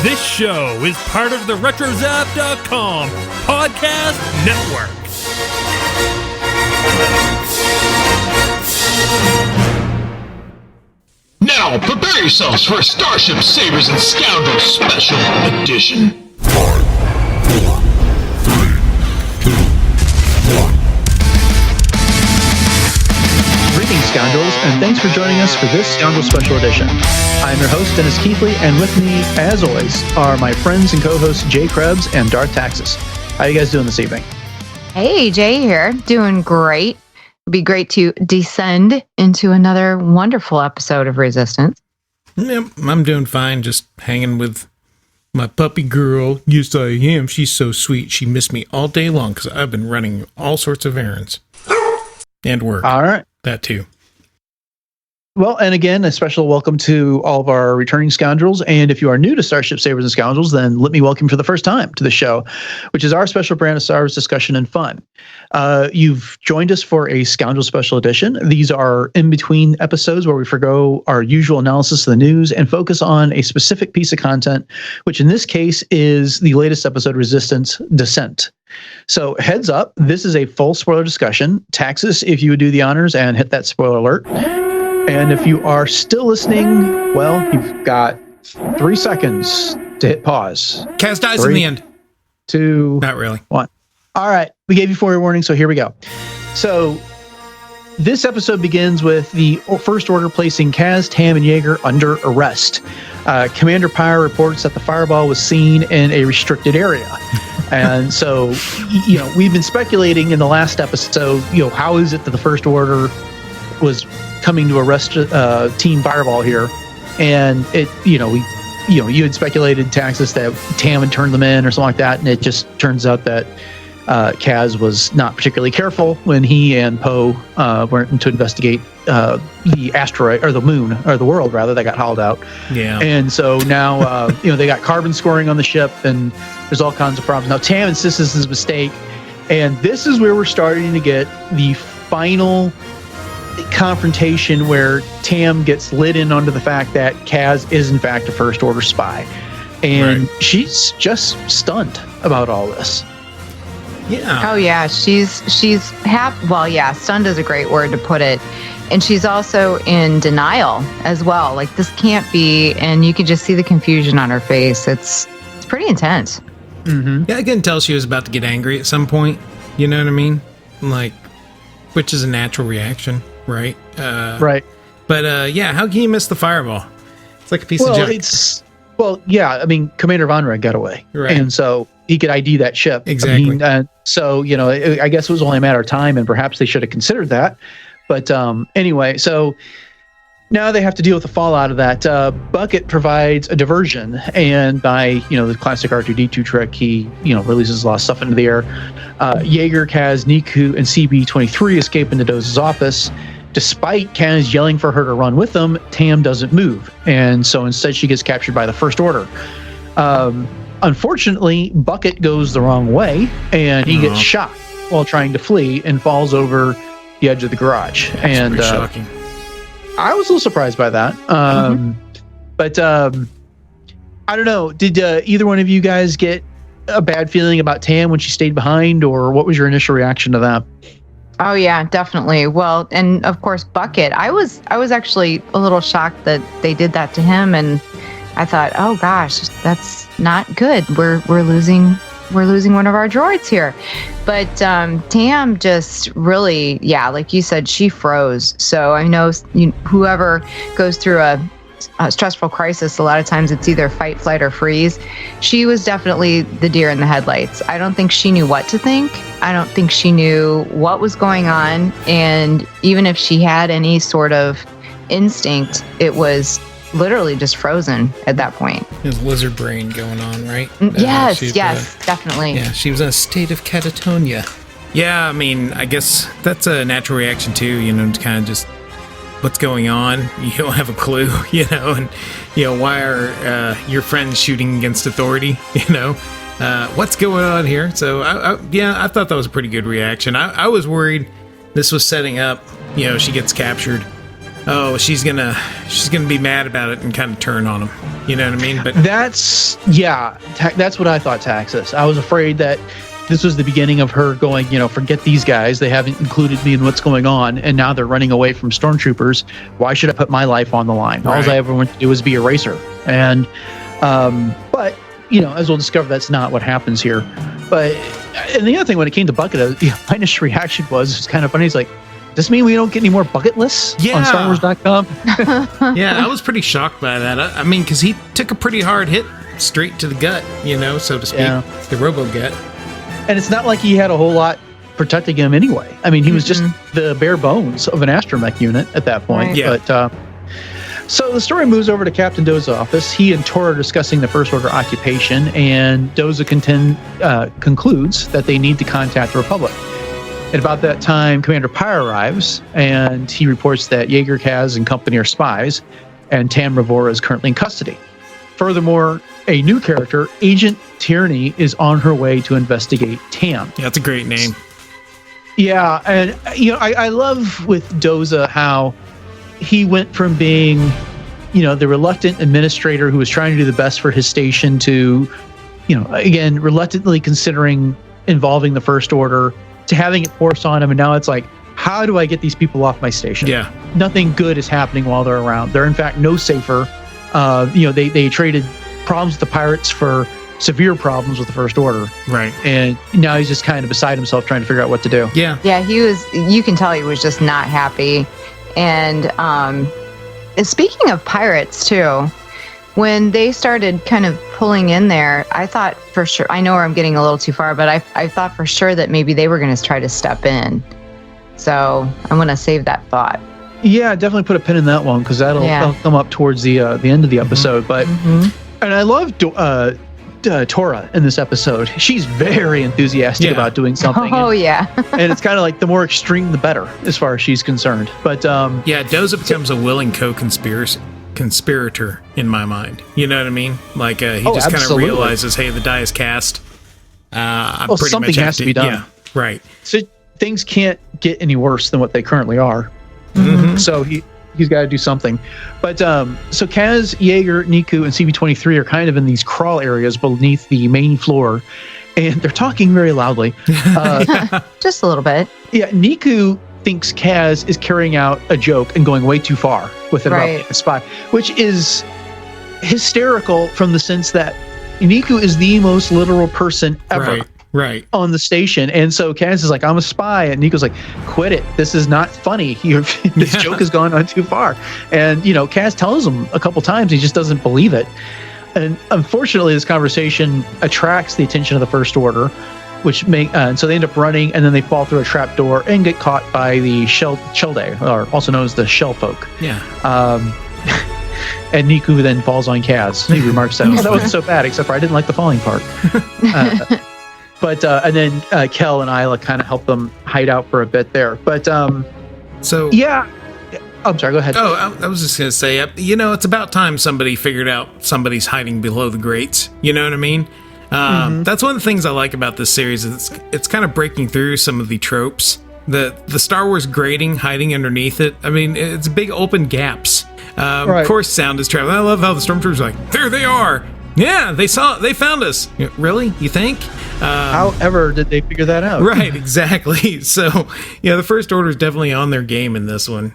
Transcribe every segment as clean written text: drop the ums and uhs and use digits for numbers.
This show is part of the RetroZap.com podcast network. Now, prepare yourselves for a Starships, Sabers, and Scoundrels special edition. 5, 4, 3, 2, 1. Greetings, Scoundrels, and thanks for joining us for this Scoundrel Special Edition. I'm your host, Dennis Keithly, and with me, as always, are my friends and co-hosts Jay Krebs and Darth Taxus. How are you guys doing this evening? Hey, Jay here. Doing great. It'd be great to descend into another wonderful episode of Resistance. Yep, I'm doing fine, just hanging with my puppy girl. Yes, I am. She's so sweet. She missed me all day long because I've been running all sorts of errands. And work. All right. That too. Well, and again, a special welcome to all of our returning Scoundrels. And if you are new to Starship, Sabers, and Scoundrels, then let me welcome you for the first time to the show, which is our special brand of Star Wars discussion and fun. You've joined us for a Scoundrel Special Edition. These are in-between episodes where we forgo our usual analysis of the news and focus on a specific piece of content, which in this case is the latest episode, Resitance Descent. So heads up, this is a full spoiler discussion. Taxus, if you would do the honors and hit that spoiler alert. And if you are still listening, well, you've got 3 seconds to hit pause. Kaz dies in the end. 2, Not really. 1. All right, we gave you 4 warnings, so here we go. So this episode begins with the First Order placing Kaz, Tam, and Yeager under arrest. Commander Pyre reports that the fireball was seen in a restricted area. And so, we've been speculating in the last episode, how is it that the First Order was coming to arrest Team Fireball here? And it, you had speculated, Taxus, that Tam had turned them in or something like that. And it just turns out that Kaz was not particularly careful when he and Poe went to investigate the asteroid, or the moon, or the world rather, that got hauled out. Yeah. And so now, they got carbon scoring on the ship, and there's all kinds of problems. Now Tam insists this is a mistake, and this is where we're starting to get the final confrontation where Tam gets lit in onto the fact that Kaz is in fact a First Order spy, and she's just stunned about all this. Yeah. Oh yeah, she's happy. Well, yeah, stunned is a great word to put it. And she's also in denial as well. Like, this can't be, and you can just see the confusion on her face. It's pretty intense. Mm-hmm. Yeah, I can tell she was about to get angry at some point. You know what I mean? Like, which is a natural reaction, right? Right. But yeah, how can you miss the fireball? It's like a piece of junk. Commander Von Reg got away, right? And so he could ID that ship. Exactly. I guess it was only a matter of time, and perhaps they should have considered that. But anyway, so now they have to deal with the fallout of that. Bucket provides a diversion, and by the classic R2-D2 trick, he releases a lot of stuff into the air. Yeager, Kaz, Niku, and CB-23 escape into Doze's office. Despite Kaz yelling for her to run with them, Tam doesn't move, and so instead she gets captured by the First Order. Unfortunately, Bucket goes the wrong way, and he gets shot while trying to flee and falls over the edge of the garage. That's shocking. I was a little surprised by that. But I don't know. Did either one of you guys get a bad feeling about Tam when she stayed behind, or what was your initial reaction to that? Oh yeah, definitely. Well, and of course Bucket. I was actually a little shocked that they did that to him, and I thought, oh gosh, that's not good. We're losing one of our droids here. But Tam just really, like you said, she froze. So I know whoever goes through a stressful crisis, a lot of times it's either fight, flight, or freeze. She was definitely the deer in the headlights. I don't think she knew what to think. I don't think she knew what was going on. And even if she had any sort of instinct, it was literally just frozen at that point. His lizard brain going on, right? Yes, definitely. Yeah, she was in a state of catatonia. Yeah, I mean, I guess that's a natural reaction too, to kind of just what's going on. You don't have a clue, and why are your friends shooting against authority? What's going on here? So I thought that was a pretty good reaction. I was worried this was setting up, she gets captured oh, she's gonna be mad about it and kind of turn on him. You know what I mean? But That's what I thought, Taxus. I was afraid that this was the beginning of her going, forget these guys. They haven't included me in what's going on, and now they're running away from stormtroopers. Why should I put my life on the line? Right. All I ever wanted to do was be a racer. And, but, as we'll discover, that's not what happens here. But, and the other thing when it came to Bucket, my initial reaction was kind of funny. He's like, does this mean we don't get any more bucket lists on StarWars.com? Yeah, I was pretty shocked by that. I mean, because he took a pretty hard hit straight to the gut, so to speak, the robo gut. And it's not like he had a whole lot protecting him anyway. I mean, he was just the bare bones of an astromech unit at that point. Right. Yeah. But so the story moves over to Captain Doza's office. He and Tor are discussing the First Order occupation, and Doza concludes that they need to contact the Republic. At about that time, Commander Pyre arrives, and he reports that Yeager, Kaz, and company are spies, and Tam Ravora is currently in custody. Furthermore, a new character, Agent Tyranny, is on her way to investigate Tam. Yeah, that's a great name. Yeah, and I love with Doza how he went from being, the reluctant administrator who was trying to do the best for his station to, again, reluctantly considering involving the First Order, to having it forced on him. And now it's like, how do I get these people off my station? Yeah. Nothing good is happening while they're around. They're in fact no safer. They traded problems with the pirates for severe problems with the First Order. Right. And now he's just kind of beside himself trying to figure out what to do. Yeah. Yeah, you can tell he was just not happy. And speaking of pirates too, when they started kind of pulling in there, I thought for sure, I know I'm getting a little too far, but I thought for sure that maybe they were going to try to step in. So I'm going to save that thought. Yeah, definitely put a pin in that one, because that'll come up towards the end of the episode. But and I love Tora in this episode. She's very enthusiastic about doing something. Oh, yeah. And it's kind of like the more extreme, the better, as far as she's concerned. But yeah, Doza becomes a willing conspirator in my mind. You know what I mean? Like he just kind of realizes, hey, the die is cast. I'm pretty something much has to be done. Yeah, right. So things can't get any worse than what they currently are. So he's got to do something. But so Kaz, Yeager, Niku, and CB-23 are kind of in these crawl areas beneath the main floor, and they're talking very loudly. Just a little bit. Yeah, Niku thinks Kaz is carrying out a joke and going way too far with it about being a spy, which is hysterical from the sense that Niku is the most literal person ever. Right. On the station. And so Kaz is like, I'm a spy. And Nico's like, quit it. This is not funny. This joke has gone on too far. And, Kaz tells him a couple times. He just doesn't believe it. And unfortunately, this conversation attracts the attention of the First Order, which so they end up running, and then they fall through a trap door and get caught by the Shellday, or also known as the Shell Folk. Yeah. And Niku then falls on Kaz. He remarks that wasn't so bad, except for I didn't like the falling part. But and then Kel and Isla kind of help them hide out for a bit there. But so yeah, I'm sorry. Go ahead. Oh, I was just gonna say, it's about time somebody figured out somebody's hiding below the grates. You know what I mean? That's one of the things I like about this series. Is it's kind of breaking through some of the tropes. The Star Wars grating hiding underneath it. I mean, it's big open gaps. Of course, sound is traveling. I love how the stormtroopers are like, there they are. Yeah, they found us. Really? You think? However, did they figure that out? Right, exactly. So, the First Order is definitely on their game in this one.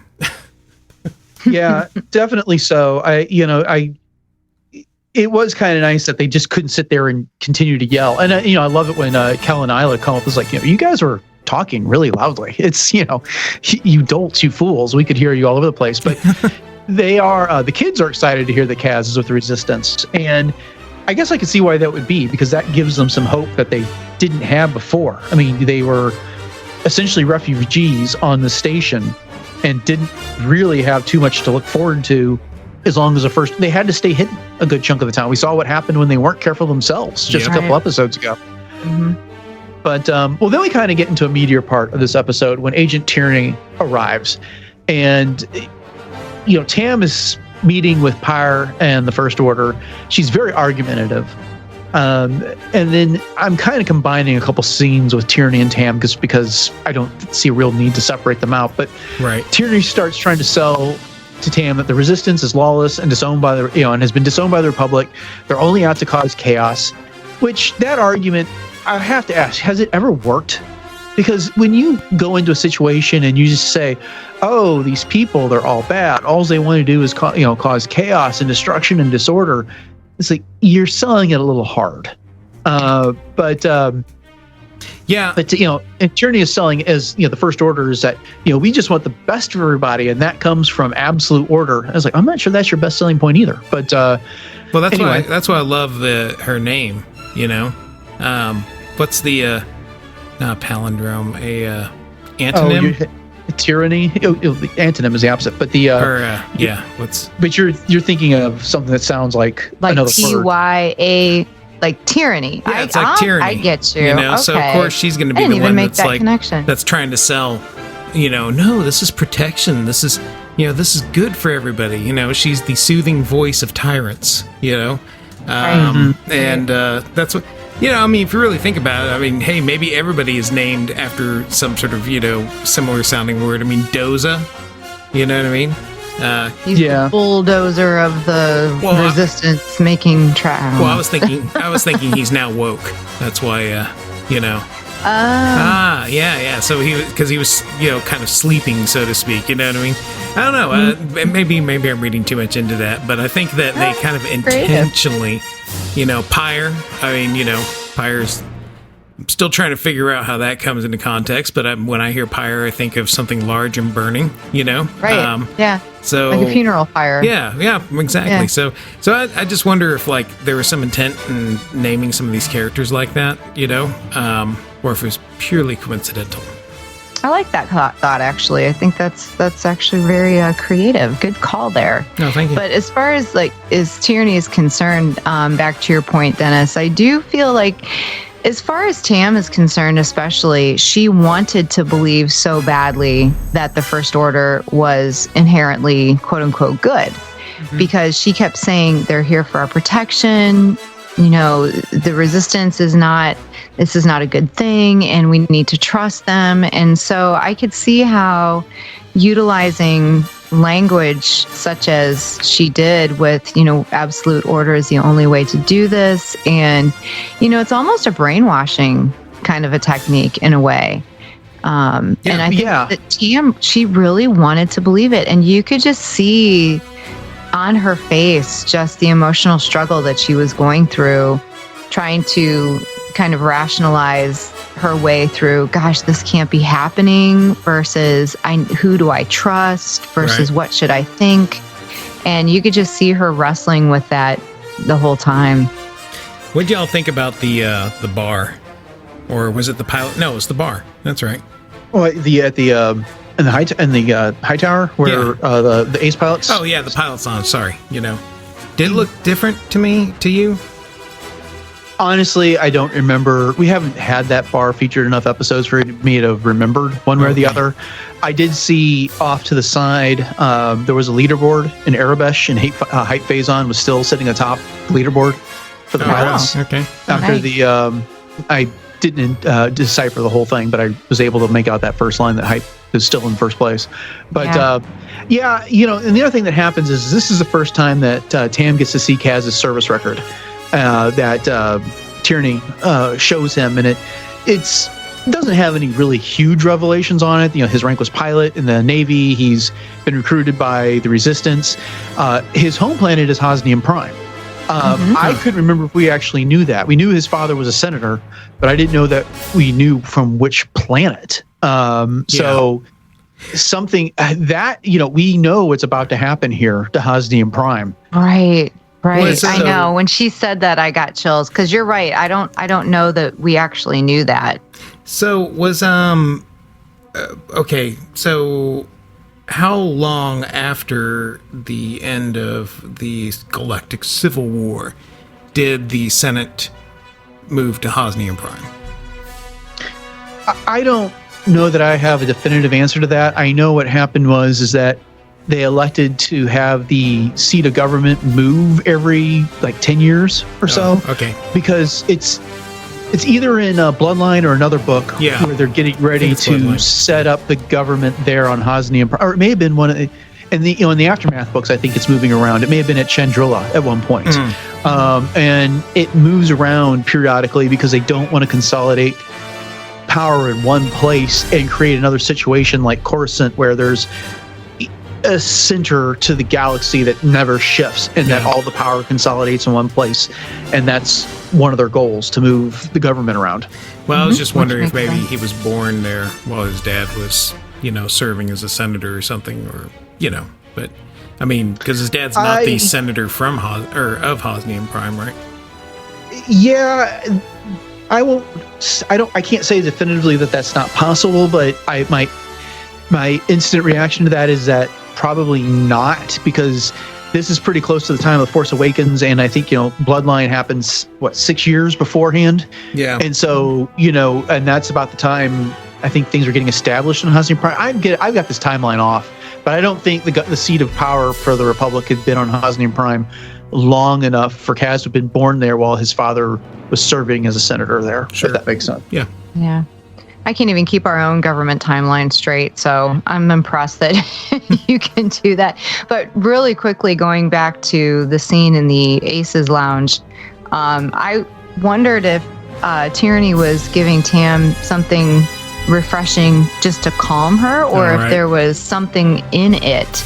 Yeah, definitely so. It was kind of nice that they just couldn't sit there and continue to yell. And, I love it when Kel and Isla come up. It's like, you guys were talking really loudly. It's, you dolts, you fools. We could hear you all over the place. But they are, the kids are excited to hear that Kaz is with the Resistance. And I guess I could see why that would be, because that gives them some hope that they didn't have before. I mean, they were essentially refugees on the station and didn't really have too much to look forward to as long as they had to stay hidden a good chunk of the time. We saw what happened when they weren't careful themselves just a couple episodes ago. But, then we kind of get into a meatier part of this episode when Agent Tyranny arrives. And, Tam is meeting with Pyre and the First Order. She's very argumentative. And then I'm kind of combining a couple scenes with Tyranny and Tam because I don't see a real need to separate them out. But Tyranny starts trying to sell to Tam that the Resistance is lawless and disowned by the and has been disowned by the Republic. They're only out to cause chaos. Which that argument, I have to ask, has it ever worked? Because when you go into a situation and you just say, "Oh, these people, they're all bad. All they want to do is cause chaos and destruction and disorder," it's like you're selling it a little hard. But and Tyranny is selling as the First Order is that we just want the best for everybody, and that comes from absolute order. I was like, I'm not sure that's your best selling point either. But well, that's anyway. why I love her name. What's the not palindrome, antonym? Tyranny. The antonym is the opposite, but the what's? But you're thinking of something that sounds like another TYA, like tyranny. Yeah, it's like tyranny. I get you. Okay. So of course she's going to be the one that's trying to sell. No, this is protection. This is this is good for everybody. She's the soothing voice of tyrants. And that's what. If you really think about it, hey, maybe everybody is named after some sort of, similar sounding word. Doza, you know what I mean? He's the bulldozer of the Resistance making trash. Well, I was thinking he's now woke. That's why, yeah. So because he was, kind of sleeping, so to speak. You know what I mean? I don't know. Maybe I'm reading too much into that, but I think that they kind of intentionally, Pyre. Pyre's. I'm still trying to figure out how that comes into context, but when I hear pyre, I think of something large and burning. Right? Yeah. So like a funeral pyre. Yeah, exactly. Yeah. So I just wonder if there was some intent in naming some of these characters like that, or if it was purely coincidental. I like that thought, actually. I think that's actually very creative. Good call there. No, thank you. But as far as as tyranny is concerned, back to your point, Dennis, I do feel like, as far as Tam is concerned, especially, she wanted to believe so badly that the First Order was inherently, quote unquote, good, because she kept saying they're here for our protection. The Resistance is not. This is not a good thing, and we need to trust them. And so I could see how utilizing language such as she did with, absolute order is the only way to do this. And, it's almost a brainwashing kind of a technique in a way. And I think that Tam, she really wanted to believe it. And you could just see on her face just the emotional struggle that she was going through, trying to kind of rationalize her way through, gosh, this can't be happening, versus who do I trust, versus what should I think? And you could just see her wrestling with that the whole time. What did y'all think about the bar? Or was it the pilot? No, it was the bar. That's right. Well, in the high tower where the ace pilots. Oh yeah, the pilot's on. Sorry, Did it look different to you? Honestly, I don't remember. We haven't had that bar featured enough episodes for me to have remembered one way or the other. I did see off to the side, there was a leaderboard in Arabesh, and Hype Phazon was still sitting atop the leaderboard for the pilots. Wow. Okay. After I didn't decipher the whole thing, but I was able to make out that first line that Hype is still in first place. But and the other thing that happens is this is the first time that Tam gets to see Kaz's service record. That Tyranny shows him, and it doesn't have any really huge revelations on it. His rank was pilot in the Navy. He's been recruited by the Resistance. His home planet is Hosnian Prime. I couldn't remember if we actually knew that. We knew his father was a senator, but I didn't know that we knew from which planet. So something that we know what's about to happen here to Hosnian Prime. Right. Right. I know. When she said that, I got chills, because you're right. I don't know that we actually knew that. So was okay. So how long after the end of the Galactic Civil War did the Senate move to Hosnian Prime? I don't know that I have a definitive answer to that. I know what happened is that they elected to have the seat of government move every 10 years or so. Okay. Because it's either in a Bloodline or another book where they're getting ready to set up the government there on Hosnian, or it may have been in the Aftermath books, I think it's moving around. It may have been at Chandrila at one point. And it moves around periodically because they don't want to consolidate power in one place and create another situation like Coruscant, where there's a center to the galaxy that never shifts, and that all the power consolidates in one place. And that's one of their goals, to move the government around. Well, I was just wondering if maybe he was born there while his dad was, serving as a senator or something, or, but I mean, because his dad's not the senator from of Hosnian Prime, right? Yeah, I can't say definitively that that's not possible, but my instant reaction to that is that probably not, because this is pretty close to the time of The Force Awakens, and I think, Bloodline happens, 6 years beforehand? Yeah. And so, and that's about the time I think things are getting established in Hosnian Prime. I've got this timeline off, but I don't think the seat of power for the Republic had been on Hosnian Prime long enough for Kaz to have been born there while his father was serving as a senator there, if that makes sense. Yeah. Yeah. I can't even keep our own government timeline straight, so I'm impressed that you can do that. But really quickly, going back to the scene in the Aces Lounge, I wondered if Tyranny was giving Tam something refreshing just to calm her, or if there was something in it.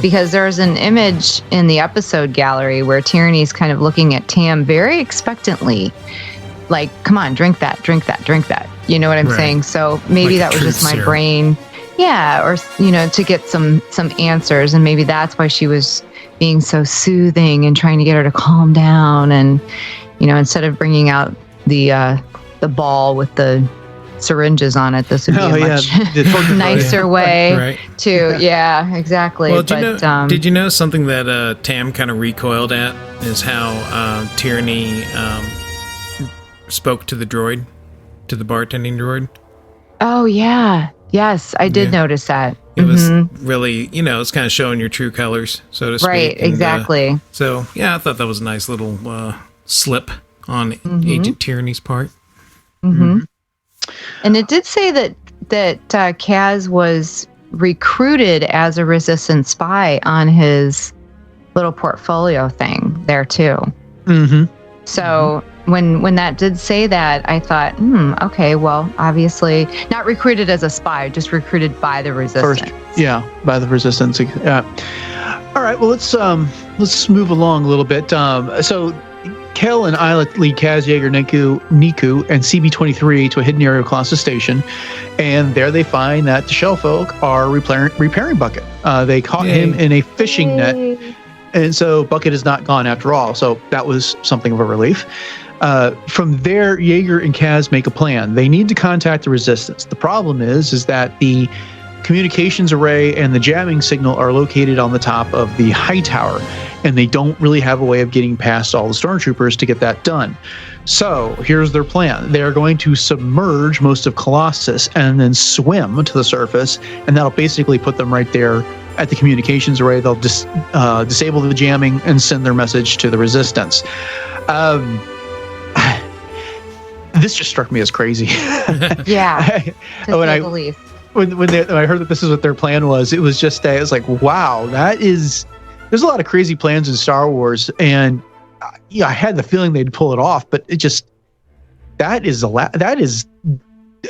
Because there's an image in the episode gallery where Tyranny's kind of looking at Tam very expectantly, like, come on, drink that, drink that, drink that. You know what I'm saying? So maybe that was just my brain. Yeah, or, to get some answers. And maybe that's why she was being so soothing and trying to get her to calm down. And, instead of bringing out the ball with the syringes on it, this would be a much nicer way to, exactly. Well, did you know something that Tam kind of recoiled at is how Tyranny spoke to the droid, to the bartending droid? Oh, yeah. Yes, I did notice that. It was really, it's kind of showing your true colors, so to speak. Right, exactly. And, so, I thought that was a nice little slip on Agent Tyranny's part. And it did say that Kaz was recruited as a Resistance spy on his little portfolio thing there too. So when that did say that, I thought, okay, well, obviously not recruited as a spy, just recruited by the Resistance. By the Resistance. All right, well, let's move along a little bit. So Kel and Isla lead Kaz, Yeager, Niku, and CB-23 to a hidden area of Colossus Station, and there they find that the Shell folk are repairing Bucket. They caught him in a fishing net, and so Bucket is not gone after all, so that was something of a relief. From there, Yeager and Kaz make a plan. They need to contact the Resistance. The problem is that the communications array and the jamming signal are located on the top of the high tower, and they don't really have a way of getting past all the stormtroopers to get that done. So here's their plan. They're going to submerge most of Colossus and then swim to the surface, and that'll basically put them right there at the communications array. They'll disable the jamming and send their message to the Resistance. This just struck me as crazy. Yeah, to say the least. When I heard that this is what their plan was, it was just it was like, wow, there's a lot of crazy plans in Star Wars, and I had the feeling they'd pull it off, but it just that is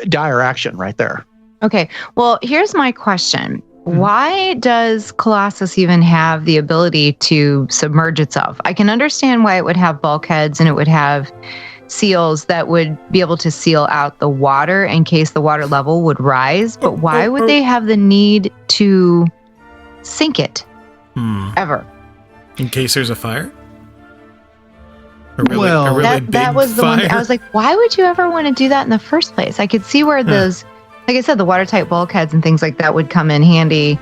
dire action right there. Okay, well, here's my question. Why does Colossus even have the ability to submerge itself? I can understand why it would have bulkheads and it would have seals that would be able to seal out the water in case the water level would rise, but why would they have the need to sink it ever? In case there's a fire? That was the one. I was like, why would you ever want to do that in the first place? I could see where those, like I said, the watertight bulkheads and things like that would come in handy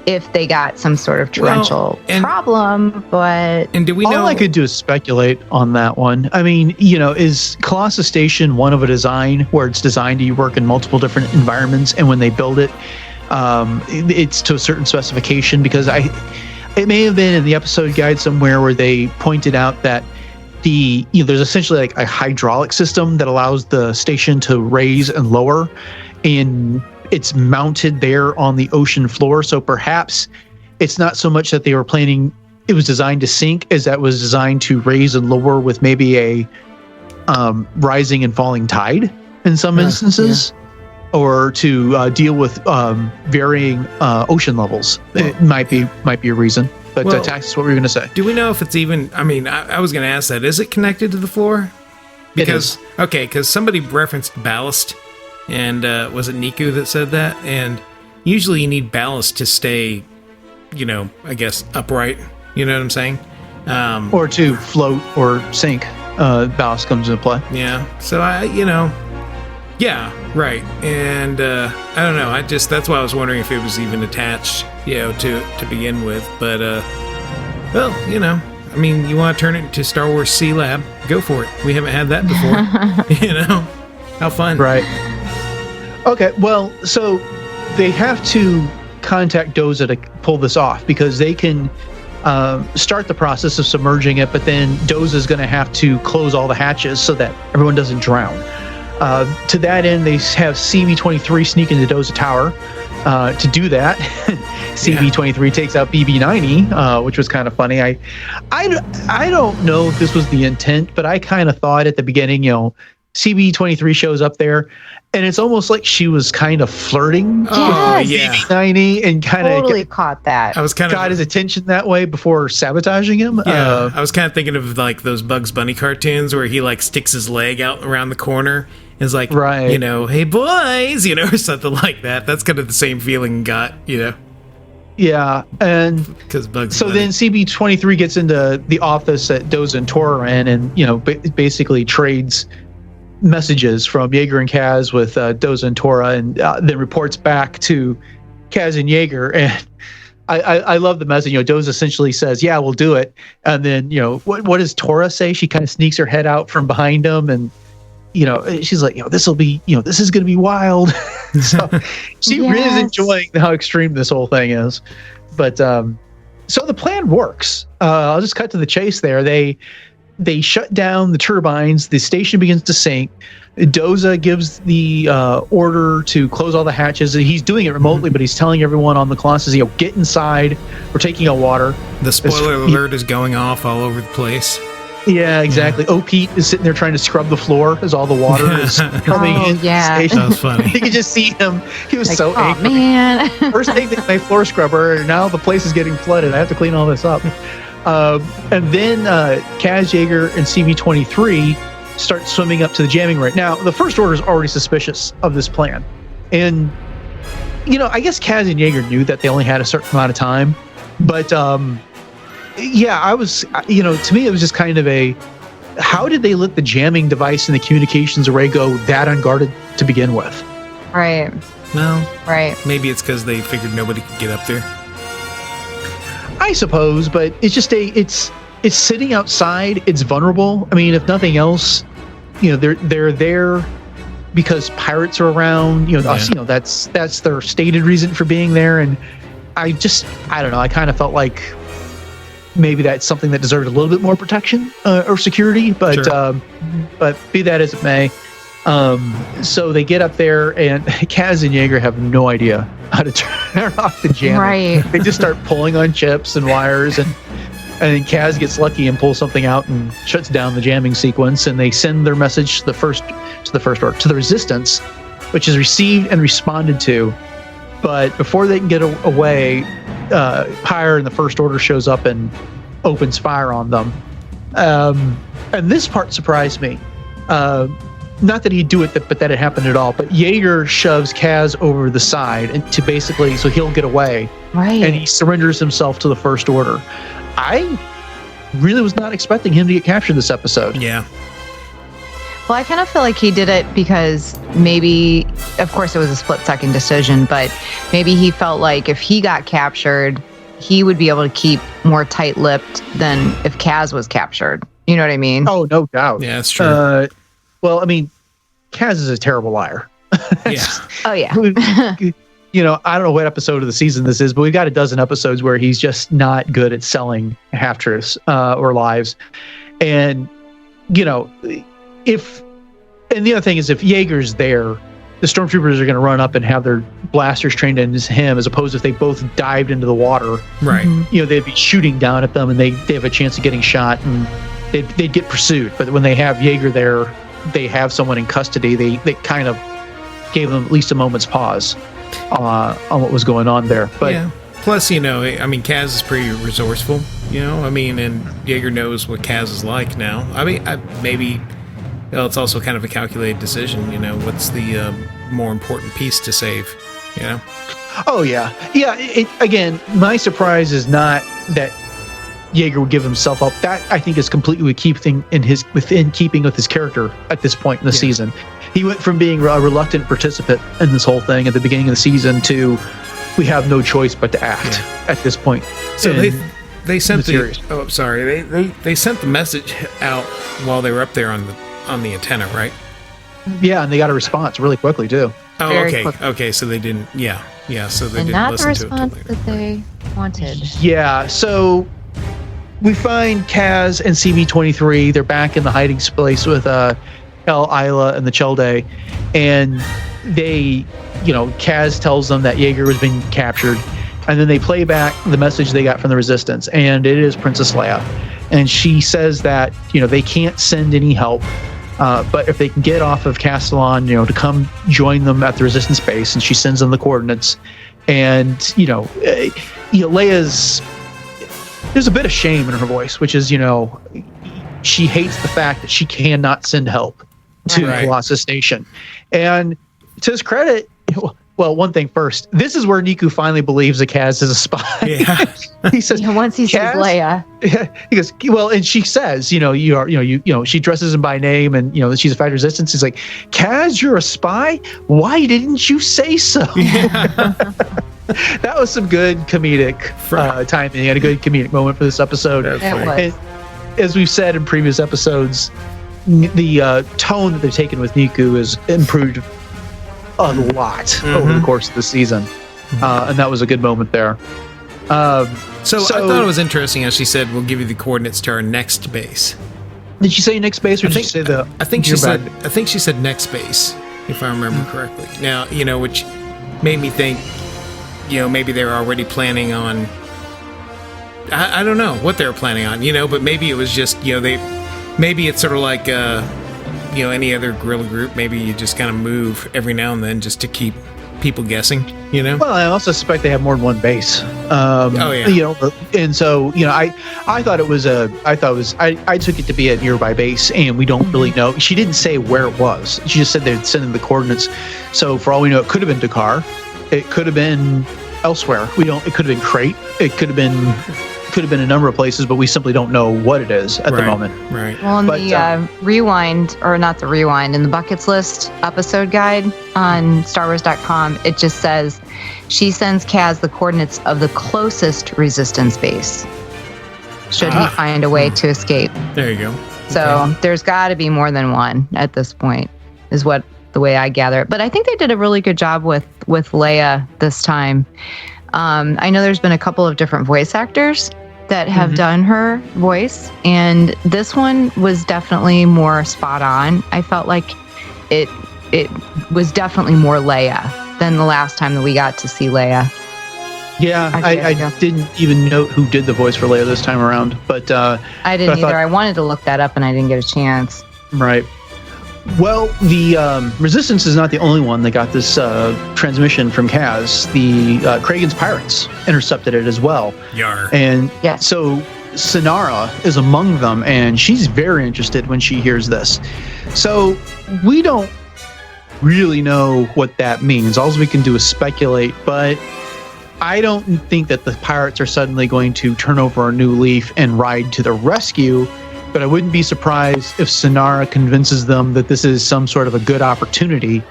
if they got some sort of torrential problem, but... And do we know... All I could do is speculate on that one. I mean, is Colossus Station one of a design where it's designed to work in multiple different environments, and when they build it, it's to a certain specification? Because it may have been in the episode guide somewhere where they pointed out that there's essentially like a hydraulic system that allows the station to raise and lower, and it's mounted there on the ocean floor. So perhaps it's not so much that they were planning, it was designed to sink, as that was designed to raise and lower with maybe a rising and falling tide in some instances, or to deal with varying ocean levels. It might be a reason. But Taxus, what were you going to say? Do we know if it's even? I mean, I was going to ask that. Is it connected to the floor? Because because somebody referenced ballast, and was it Niku that said that? And usually you need ballast to stay, I guess upright. You know what I'm saying? Or to float or sink. Ballast comes into play. Yeah. So yeah, right. And I don't know. That's why I was wondering if it was even attached, to begin with. But well, I mean, you want to turn it into Star Wars Sea Lab? Go for it. We haven't had that before. How fun. Right. Okay. Well, so they have to contact Doza to pull this off, because they can start the process of submerging it, but then Doza is going to have to close all the hatches so that everyone doesn't drown. To that end, they have CB-23 sneak into Doza Tower. To do that, CB-23 takes out BB-90, which was kind of funny. I don't know if this was the intent, but I kind of thought at the beginning, CB-23 shows up there, and it's almost like she was kind of flirting with BB-90 and kind of totally caught that. I was kind of got his attention that way before sabotaging him. Yeah, I was kind of thinking of like those Bugs Bunny cartoons where he like sticks his leg out around the corner and is like, right. Hey boys, or something like that. That's kind of the same feeling got, Yeah, and because Bugs. So Bunny. then CB-23 gets into the office that Doza and Tora are in, and basically trades messages from Yeager and Kaz with Doza and Tora, and then reports back to Kaz and Yeager. And I love the message. Doza essentially says, "Yeah, we'll do it." And then what does Tora say? She kind of sneaks her head out from behind him, and she's like, this will be, this is going to be wild. So she really is enjoying how extreme this whole thing is. But so the plan works. I'll just cut to the chase there. They shut down the turbines. The station begins to sink. Doza gives the order to close all the hatches. He's doing it remotely, but he's telling everyone on the Colossus, get inside. We're taking out water. The spoiler alert is going off all over the place. Yeah, exactly. Pete is sitting there trying to scrub the floor as all the water is coming in. Yeah, the station. That was funny. You could just see him. He was like, so angry. Man. First thing, my floor scrubber, and now the place is getting flooded. I have to clean all this up. And then Kaz, Yeager, and CB-23 start swimming up to the jamming ring. Now, the First Order is already suspicious of this plan. And, I guess Kaz and Yeager knew that they only had a certain amount of time. But, I was, to me, it was just kind of how did they let the jamming device and the communications array go that unguarded to begin with? Right. No. Right. Maybe it's because they figured nobody could get up there. I suppose, but it's just it's sitting outside. It's vulnerable. I mean, if nothing else, they're there because pirates are around. That's their stated reason for being there. And I don't know. I kind of felt like maybe that's something that deserved a little bit more protection or security. But sure. But be that as it may, so they get up there, and Kaz and Yeager have no idea how to turn off the jamming. Right. They just start pulling on chips and wires, and Kaz gets lucky and pulls something out and shuts down the jamming sequence. And they send their message to the Resistance, which is received and responded to. But before they can get away, Pyre and the First Order shows up and opens fire on them. And this part surprised me. Not that he'd do it, but that it happened at all. But Yeager shoves Kaz over the side and to basically, so he'll get away. Right. And he surrenders himself to the First Order. I really was not expecting him to get captured this episode. Yeah. Well, I kind of feel like he did it because maybe, of course, it was a split-second decision, but maybe he felt like if he got captured, he would be able to keep more tight-lipped than if Kaz was captured. You know what I mean? Oh, no doubt. Yeah, that's true. Well, I mean, Kaz is a terrible liar. Yeah. Oh, yeah. I don't know what episode of the season this is, but we've got a dozen episodes where he's just not good at selling half-truths or lies. And, and the other thing is, if Yeager's there, the stormtroopers are going to run up and have their blasters trained into him, as opposed to if they both dived into the water. Right. They'd be shooting down at them, and they have a chance of getting shot, and they'd get pursued. But when they have Yeager there, they have someone in custody. They kind of gave them at least a moment's pause on what was going on there. But yeah. Plus, Kaz is pretty resourceful, and Yeager knows what Kaz is like now. It's also kind of a calculated decision, what's the more important piece to save, Oh, yeah. Yeah, again, my surprise is not that Yeager would give himself up. That, I think, is completely within keeping with his character at this point in the season. He went from being a reluctant participant in this whole thing at the beginning of the season to we have no choice but to act at this point. So they sent they sent the message out while they were up there on the antenna, right? Yeah, and they got a response really quickly too. Oh, Very okay. quickly. Okay, so they didn't. Yeah. So they didn't not the listen to it till response later. that they wanted. Yeah, so we find Kaz and CB-23. They're back in the hiding place with El Isla and the Chelday, and they, Kaz tells them that Yeager was being captured, and then they play back the message they got from the Resistance, and it is Princess Leia, and she says that they can't send any help, but if they can get off of Castellon, to come join them at the Resistance base, and she sends them the coordinates, and Leia's, there's a bit of shame in her voice, which is she hates the fact that she cannot send help to Colossus Station, and to his credit, well, one thing first, this is where Niku finally believes that Kaz is a spy. Yeah. He says, once he says Leia, he goes, well, and she says, she dresses him by name, and she's a fighter Resistance. He's like, Kaz, you're a spy? Why didn't you say so? Yeah. That was some good comedic timing and a good comedic moment for this episode. it was. And as we've said in previous episodes, the tone that they've taken with Niku is improved a lot over the course of the season, and that was a good moment there. So I thought it was interesting how she said, "We'll give you the coordinates to our next base." Did she say next base, or did she say the? I think she said next base, if I remember correctly. Now, which made me think, maybe they were already planning on. I don't know what they were planning on, but maybe it was just, maybe it's sort of like, any other guerrilla group. Maybe you just kind of move every now and then just to keep people guessing, Well, I also suspect they have more than one base. And so, I thought it was I took it to be a nearby base, and we don't really know. She didn't say where it was. She just said they'd send them the coordinates. So for all we know, it could have been Dakar. It could have been elsewhere. It could have been Crate. It could have been a number of places, but we simply don't know what it is at the moment. Right. Well, in the rewind, or not the rewind, in the Buckets List episode guide on StarWars.com, it just says she sends Kaz the coordinates of the closest Resistance base, should he find a way to escape. There you go. So there's got to be more than one at this point, is the way I gather it. But I think they did a really good job with Leia this time. I know there's been a couple of different voice actors that have done her voice, and this one was definitely more spot on. I felt like it was definitely more Leia than the last time that we got to see Leia. Yeah, I didn't even note who did the voice for Leia this time around, but I didn't either. I wanted to look that up, and I didn't get a chance. Right. Well, the Resistance is not the only one that got this transmission from Kaz. The Kragan's pirates intercepted it as well. Yar. And Yes. so Sonara is among them, and she's very interested when she hears this. So we don't really know what that means. All we can do is speculate, but I don't think that the pirates are suddenly going to turn over a new leaf and ride to the rescue. But I wouldn't be surprised if Sonara convinces them that this is some sort of a good opportunity,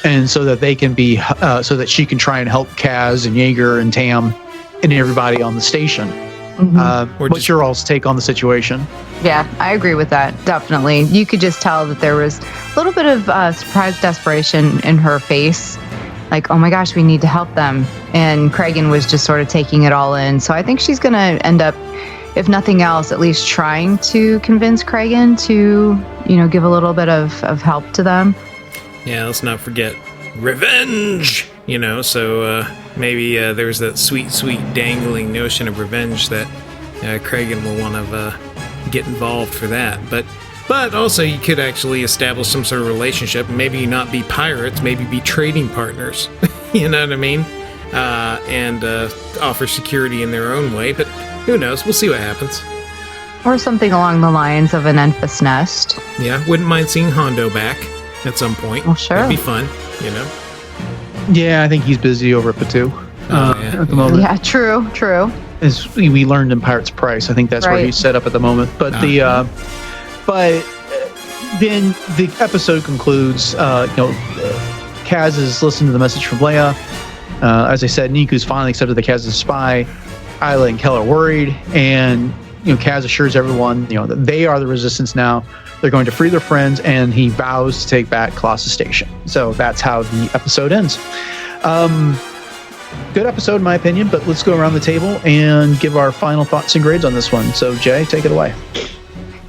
and so that they can be, so that she can try and help Kaz and Yeager and Tam and everybody on the station. What's your all's take on the situation? Yeah, I agree with that. Definitely. You could just tell that there was a little bit of surprised desperation in her face. Like, oh my gosh, we need to help them. And Kragan was just sort of taking it all in. So I think she's going to end up, if nothing else, at least trying to convince Kragan to, give a little bit of help to them. Yeah, let's not forget revenge, so maybe there's that sweet dangling notion of revenge that Kragan will want to get involved for that. But also you could actually establish some sort of relationship, maybe not be pirates, maybe be trading partners, you know what I mean? And offer security in their own way, but who knows? We'll see what happens. Or something along the lines of an Enfys Nest. Yeah, wouldn't mind seeing Hondo back at some point. Well, sure. That'd be fun, Yeah, I think he's busy over at Batu at the moment. Yeah, true. As we learned in Pirate's Price, I think that's where he's set up at the moment. But then the episode concludes. Kaz is listening to the message from Leia. As I said, Niku's finally accepted that Kaz is a spy. Isla and Kel are worried, and Kaz assures everyone that they are the Resistance now. They're going to free their friends, and he vows to take back Colossus Station. So that's how the episode ends. Good episode, in my opinion, but let's go around the table and give our final thoughts and grades on this one. So, Jay, take it away.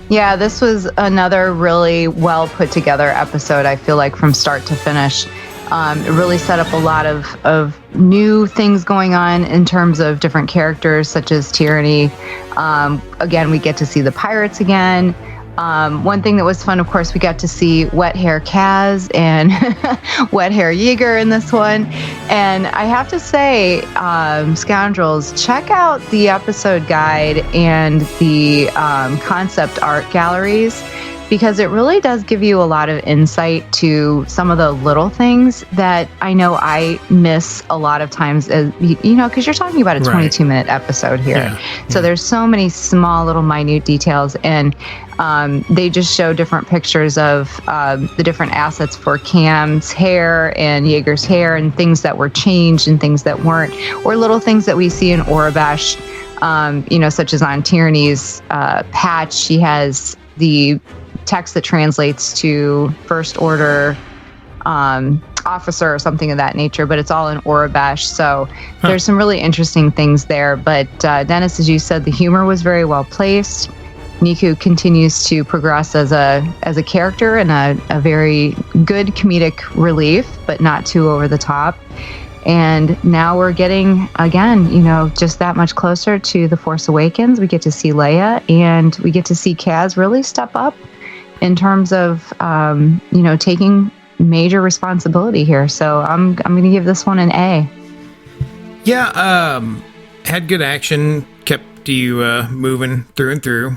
Yeah, this was another really well put together episode, I feel like, from start to finish. It really set up a lot of new things going on in terms of different characters, such as Tyranny. Again, we get to see the pirates again. One thing that was fun, of course, we got to see Wet Hair Kaz and Wet Hair Yeager in this one. And I have to say, Scoundrels, check out the episode guide and the concept art galleries, because it really does give you a lot of insight to some of the little things that I know I miss a lot of times, because you're talking about a 22-minute episode here. Yeah. So there's so many small little minute details, and they just show different pictures of the different assets for Cam's hair and Yeager's hair, and things that were changed and things that weren't, or little things that we see in Orabesh, such as on Tyranny's patch. She has the text that translates to First Order officer or something of that nature, but it's all in Orabesh. So there's some really interesting things there. But Dennis, as you said, the humor was very well placed. Niku continues to progress as a character and a very good comedic relief, but not too over the top. And now we're getting, again, just that much closer to The Force Awakens. We get to see Leia, and we get to see Kaz really step up in terms of, taking major responsibility here. So I'm going to give this one an A. Yeah, had good action, kept you moving through and through.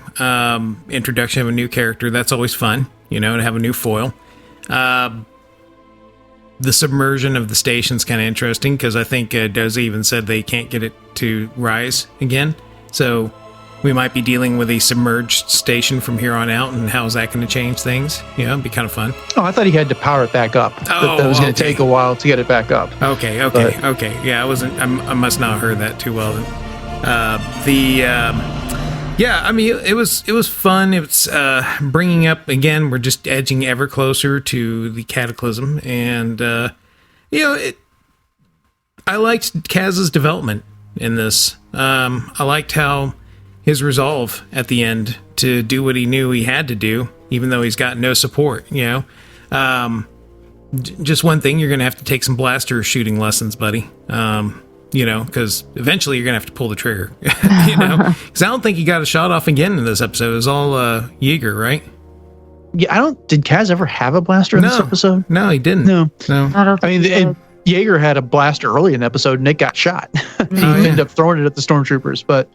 Introduction of a new character, that's always fun, to have a new foil. The submersion of the station's kind of interesting, because I think Dozy even said they can't get it to rise again. So we might be dealing with a submerged station from here on out, and how's that going to change things? It'd be kind of fun. Oh, I thought he had to power it back up. That was going to take a while to get it back up. Okay. Yeah, I must not have heard that too well then. It was fun. It's bringing up, again, we're just edging ever closer to the Cataclysm, and I liked Kaz's development in this. I liked how his resolve at the end to do what he knew he had to do, even though he's got no support. Just one thing, you're going to have to take some blaster shooting lessons, buddy. Because eventually you're going to have to pull the trigger, because I don't think he got a shot off again in this episode. It was all Yeager, right? Yeah, did Kaz ever have a blaster in this episode? No, he didn't. No. I don't think Yeager had a blaster early in the episode, and it got shot. He ended up throwing it at the stormtroopers, but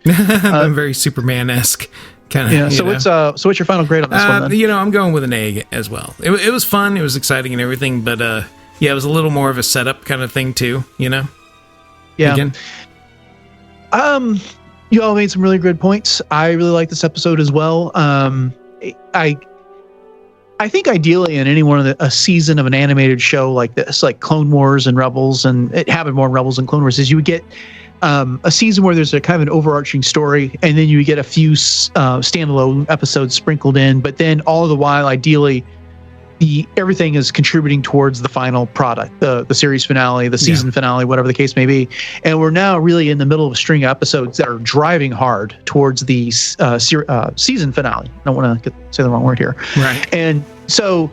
very Superman-esque kind of. Yeah. So what's your final grade on this one? Then? I'm going with an A as well. It was fun. It was exciting and everything, but it was a little more of a setup kind of thing too. Yeah. Again. You all made some really good points. I really like this episode as well. I think ideally in any one of a season of an animated show like this, like Clone Wars and Rebels, and it happened more in Rebels and Clone Wars, is you would get a season where there's a kind of an overarching story, and then you would get a few standalone episodes sprinkled in, but then all the while, ideally, everything is contributing towards the final product, the series finale, the season finale, whatever the case may be. And we're now really in the middle of a string of episodes that are driving hard towards the season finale. I don't want to say the wrong word here. Right. And so,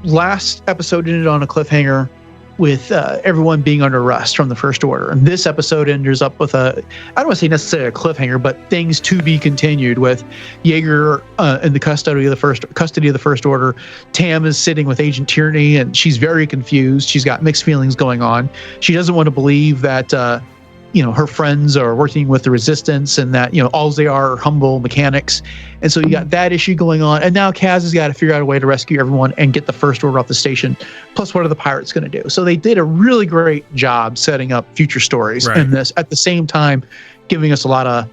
last episode ended on a cliffhanger. with everyone being under arrest from the First Order. And this episode ends up with I don't want to say necessarily a cliffhanger, but things to be continued with Yeager in the custody of the First Order. Tam is sitting with Agent Tierney, and she's very confused. She's got mixed feelings going on. She doesn't want to believe that her friends are working with the Resistance, and that all they are humble mechanics. And so you got that issue going on, and now Kaz has got to figure out a way to rescue everyone and get the First Order off the station. Plus, what are the pirates going to do? So they did a really great job setting up future stories in this, at the same time giving us a lot of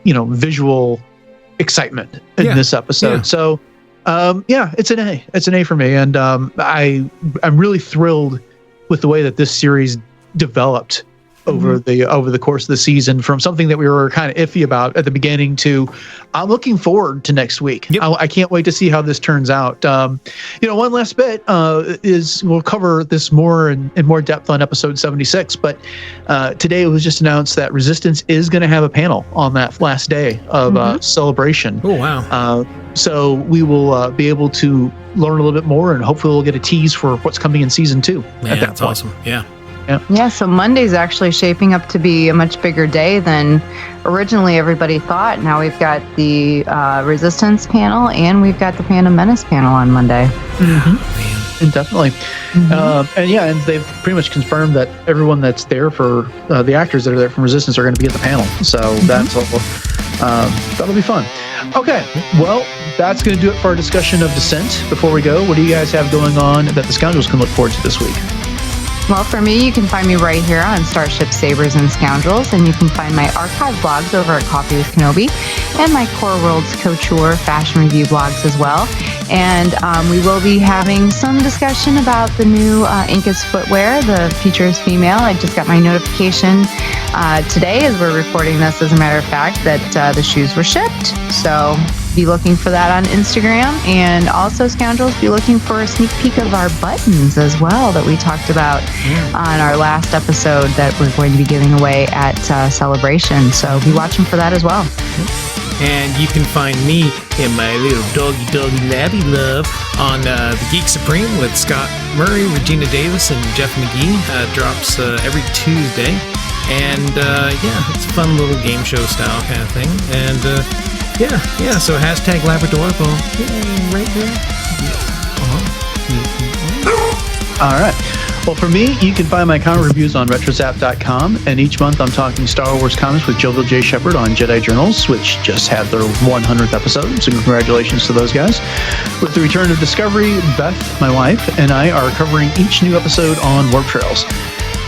visual excitement in this episode. So it's an A. It's an A for me, and I'm really thrilled with the way that this series developed over the course of the season, from something that we were kind of iffy about at the beginning to I'm looking forward to next week. I can't wait to see how this turns out. One last bit is we'll cover this more in more depth on episode 76, but today it was just announced that Resistance is going to have a panel on that last day of Celebration. Oh, wow. So we will be able to learn a little bit more, and hopefully we'll get a tease for what's coming in season 2. Man, that's awesome. Yeah, so Monday's actually shaping up to be a much bigger day than originally everybody thought. Now we've got the Resistance panel, and we've got the Phantom Menace panel on Monday. And definitely. And they've pretty much confirmed that everyone that's there for the actors that are there from Resistance are going to be at the panel. So that's all. That'll be fun. Okay, well, that's going to do it for our discussion of Descent. Before we go, what do you guys have going on that the Scoundrels can look forward to this week? Well, for me, you can find me right here on Starships, Sabers, and Scoundrels, and you can find my archive blogs over at Coffee with Kenobi, and my Core Worlds Couture fashion review blogs as well. And we will be having some discussion about the new Incas footwear. The feature is female. I just got my notification today, as we're recording this, as a matter of fact, that the shoes were shipped. So be looking for that on Instagram. And also, Scoundrels, be looking for a sneak peek of our buttons as well that we talked about on our last episode that we're going to be giving away at Celebration. So be watching for that as well. And you can find me in my little doggy labby love on The Geek Supreme with Scott Murray, Regina Davis, and Jeff McGee. Drops every Tuesday. And it's a fun little game show style kind of thing. And so hashtag Labrador, right there. All right. Well, for me, you can find my comic reviews on RetroZap.com, and each month I'm talking Star Wars comics with Jovial J. Shepard on Jedi Journals, which just had their 100th episode, so congratulations to those guys. With the return of Discovery, Beth, my wife, and I are covering each new episode on Warp Trails.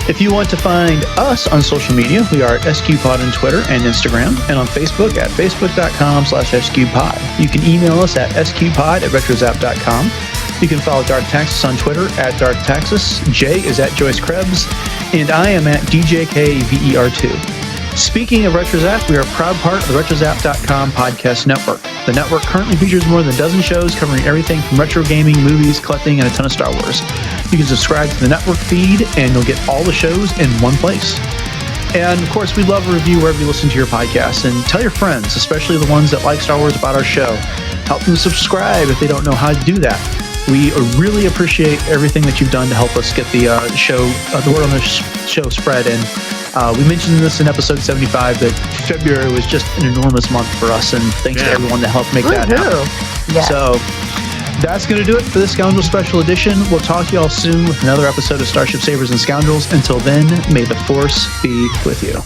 If you want to find us on social media, we are at SQPod on Twitter and Instagram, and on Facebook at facebook.com/SQPod. You can email us at sqpod@retrozap.com. You can follow Darth Taxus on Twitter at Darth Taxus. Jay is at Joyce Krebs, and I am at DJKVER2. Speaking of RetroZap, we are a proud part of the RetroZap.com podcast network. The network currently features more than a dozen shows covering everything from retro gaming, movies, collecting, and a ton of Star Wars. You can subscribe to the network feed, and you'll get all the shows in one place. And, of course, we love a review wherever you listen to your podcasts. And tell your friends, especially the ones that like Star Wars, about our show. Help them subscribe if they don't know how to do that. We really appreciate everything that you've done to help us get the word on the show spread. And we mentioned this in episode 75 that February was just an enormous month for us, and thanks to everyone that helped make that happen. Yeah. So that's going to do it for this Scoundrel Special Edition. We'll talk to you all soon with another episode of Starship Sabers and Scoundrels. Until then, may the Force be with you.